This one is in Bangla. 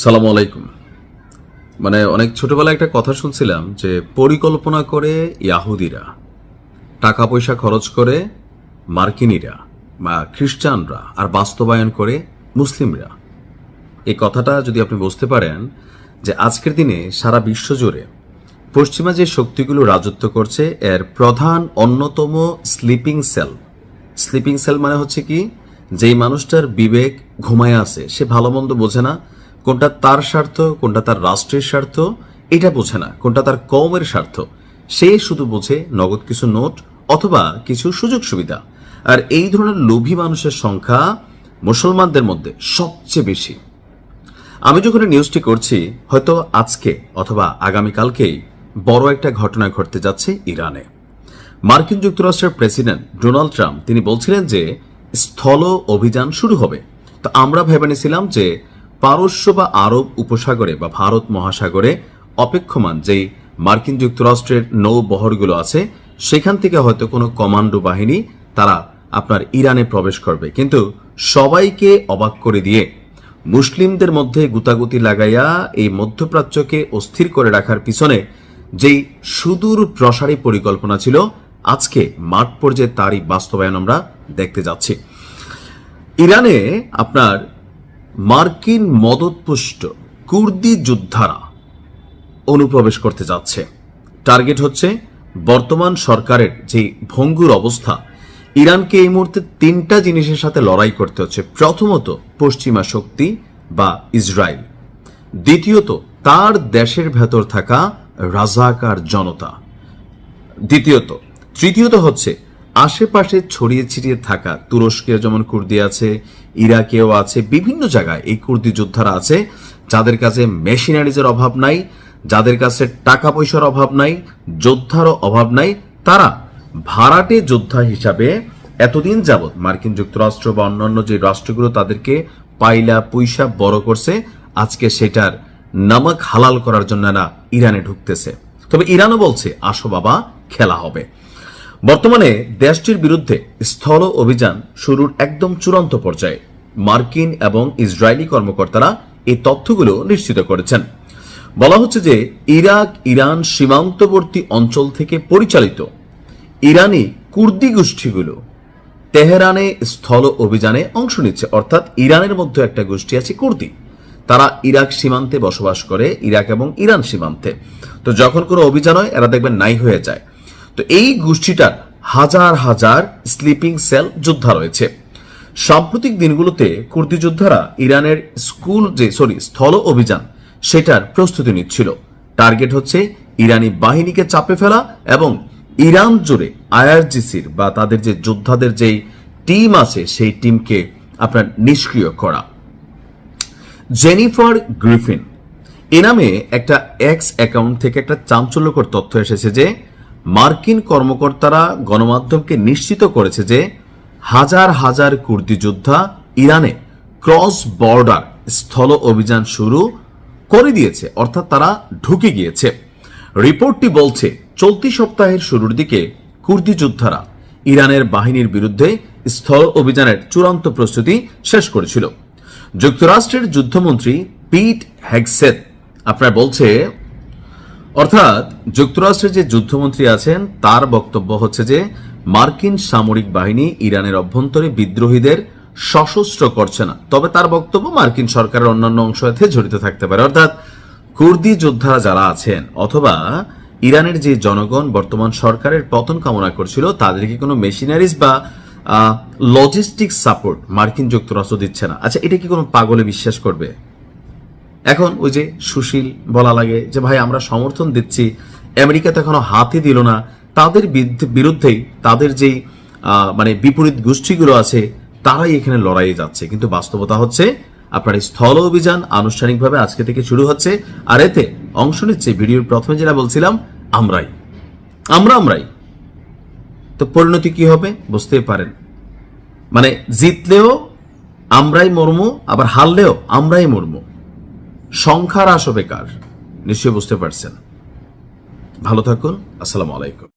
সালামু আলাইকুম। অনেক ছোটবেলায় একটা কথা শুনছিলাম যে পরিকল্পনা করে ইয়াহুদিরা, টাকা পয়সা খরচ করে মার্কিনীরা বা খ্রিস্টানরা, আর বাস্তবায়ন করে মুসলিমরা। এই কথাটা যদি আপনি বুঝতে পারেন যে আজকের দিনে সারা বিশ্ব জুড়ে পশ্চিমা যে শক্তিগুলো রাজত্ব করছে এর প্রধান অন্যতম স্লিপিং সেল মানে হচ্ছে কি, যেই মানুষটার বিবেক ঘুমায় আছে, সে ভালো মন্দ বোঝে না, কোনটা তার স্বার্থ কোনটা তার রাষ্ট্রের স্বার্থ এটা বোঝে না, কোনটা তার কওমের স্বার্থ, সে শুধু বোঝে নগদ কিছু নোট অথবা কিছু সুযোগ সুবিধা। আর এই ধরনের লোভী মানুষের সংখ্যা মুসলমানদের মধ্যে সবচেয়ে বেশি। আমি যখন নিউজটি করছি, হয়তো আজকে অথবা আগামীকালকেই বড় একটা ঘটনা ঘটতে যাচ্ছে ইরানে। মার্কিন যুক্তরাষ্ট্রের প্রেসিডেন্ট ডোনাল্ড ট্রাম্প তিনি বলছিলেন যে স্থল অভিযান শুরু হবে। তো আমরা ভেবে নিয়েছিলাম যে পারস্য বা আরব উপসাগরে বা ভারত মহাসাগরে অপেক্ষমান যেই মার্কিন যুক্তরাষ্ট্রের নৌবহরগুলো আছে সেখান থেকে হয়তো কোনো কমান্ডো বাহিনী তারা আপনার ইরানে প্রবেশ করবে। কিন্তু সবাইকে অবাক করে দিয়ে মুসলিমদের মধ্যে গুতাগুতি লাগাইয়া এই মধ্যপ্রাচ্যকে অস্থির করে রাখার পিছনে যেই সুদূর প্রসারী পরিকল্পনা ছিল, আজকে মাঠ পর্যায়ে তারই বাস্তবায়ন আমরা দেখতে যাচ্ছি। ইরানে আপনার মার্কিন মদতপুষ্ট কুর্দি যোদ্ধারা অনুপ্রবেশ করতে যাচ্ছে। টার্গেট হচ্ছে বর্তমান সরকারের যে ভঙ্গুর অবস্থা, ইরানকে এই মুহূর্তে তিনটা জিনিসের সাথে লড়াই করতে হচ্ছে। প্রথমত পশ্চিমা শক্তি বা ইসরায়েল, দ্বিতীয়ত তার দেশের ভেতর থাকা রাজাকার জনতা, তৃতীয়ত হচ্ছে আশেপাশে ছড়িয়ে ছিটিয়ে থাকা তুরস্কেও যেমন কুর্দি আছে, ইরাকেও আছে, বিভিন্ন জায়গায় এই কুর্দি যোদ্ধারা আছে, যাদের কাছে মেশিনারিজের অভাব নাই, যাদের কাছে টাকা পয়সার অভাব নাই, যোদ্ধারও অভাব নাই। তারা ভাড়াটে যোদ্ধা হিসাবে এতদিন যাবৎ মার্কিন যুক্তরাষ্ট্র বা অন্যান্য যে রাষ্ট্রগুলো তাদেরকে পাইলা পয়সা বড় করছে, আজকে সেটার নামক হালাল করার জন্য না ইরানে ঢুকতেছে। তবে ইরানও বলছে আসো বাবা, খেলা হবে। বর্তমানে দেশটির বিরুদ্ধে স্থল অভিযান শুরুর একদম চূড়ান্ত পর্যায়ে মার্কিন এবং ইসরায়েলি কর্মকর্তারা এই তথ্যগুলো নিশ্চিত করেছেন। বলা হচ্ছে যে ইরান সীমান্তবর্তী অঞ্চল থেকে পরিচালিত ইরানি কুর্দি গোষ্ঠীগুলো তেহরানে স্থল অভিযানে অংশ নিচ্ছে। অর্থাৎ ইরানের মধ্যে একটা গোষ্ঠী আছে কুর্দি, তারা ইরাক সীমান্তে বসবাস করে, ইরাক এবং ইরান সীমান্তে। তো যখন কোনো অভিযান হয় এরা দেখবেন নাই হয়ে যায়। তো এই গোষ্ঠীটার হাজার হাজার স্লিপিং সেল যোদ্ধা রয়েছে। সাম্প্রতিক দিনগুলোতে কুর্দি যোদ্ধারা ইরানের স্থল অভিযান সেটার প্রস্তুতি নিচ্ছিল। টার্গেট হচ্ছে ইরানি বাহিনীকে চাপে ফেলা এবং ইরান জুড়ে আইআরজিসির বা তাদের যে যোদ্ধাদের যেই টিম আছে সেই টিমকে আপনার নিষ্ক্রিয় করা। জেনিফার গ্রিফিন এ নামে একটা এক্স অ্যাকাউন্ট থেকে একটা চাঞ্চল্যকর তথ্য এসেছে যে মার্কিন কর্মকর্তারা গণমাধ্যমকে নিশ্চিত করেছে যে হাজার হাজার কুর্দি যোদ্ধা ইরানে ক্রস বর্ডার স্থল অভিযান শুরু করে দিয়েছে, অর্থাৎ তারা ঢুকে গিয়েছে। রিপোর্টটি বলছে চলতি সপ্তাহের শুরুর দিকে কুর্দি যোদ্ধারা ইরানের বাহিনীর বিরুদ্ধে স্থল অভিযানের চূড়ান্ত প্রস্তুতি শেষ করেছিল। যুক্তরাষ্ট্রের যুদ্ধমন্ত্রী পিট হেগসেথ আপনার বলছে, অর্থাৎ যুক্তরাষ্ট্রের যে যুদ্ধমন্ত্রী আছেন তার বক্তব্য হচ্ছে যে মার্কিন সামরিক বাহিনী ইরানের অভ্যন্তরে বিদ্রোহীদের সশস্ত্র করছে না, তবে তার বক্তব্য মার্কিন সরকারের অন্যান্য অংশ এতে জড়িত থাকতে পারে। অর্থাৎ কুর্দি যোদ্ধারা যারা আছেন অথবা ইরানের যে জনগণ বর্তমান সরকারের পতন কামনা করছিল, তাদেরকে কোনো মেশিনারিজ বা লজিস্টিক সাপোর্ট মার্কিন যুক্তরাষ্ট্র দিচ্ছে না। আচ্ছা, এটা কি কোনো পাগলে বিশ্বাস করবে? এখন ওই যে সুশীল বলা লাগে যে ভাই আমরা সমর্থন দিচ্ছি, আমেরিকা তো এখনো হাতই দিল না, তাদের বিরুদ্ধেই তাদের যেই বিপরীত গোষ্ঠীগুলো আছে তারাই এখানে লড়াইয়ে যাচ্ছে। কিন্তু বাস্তবতা হচ্ছে আপনার স্থল অভিযান আনুষ্ঠানিকভাবে আজকে থেকে শুরু হচ্ছে, আর এতে অংশ নিচ্ছে ভিডিওর প্রথমে যেটা বলছিলাম আমরাই। তো পরিণতি কি হবে বুঝতেই পারেন। জিতলেও আমরাই মরমু, আবার হারলেও আমরাই মরমু। সংখ্যার আসবে কার, নিশ্চয়ই বুঝতে পারছেন। ভালো থাকুন। আসসালামু আলাইকুম।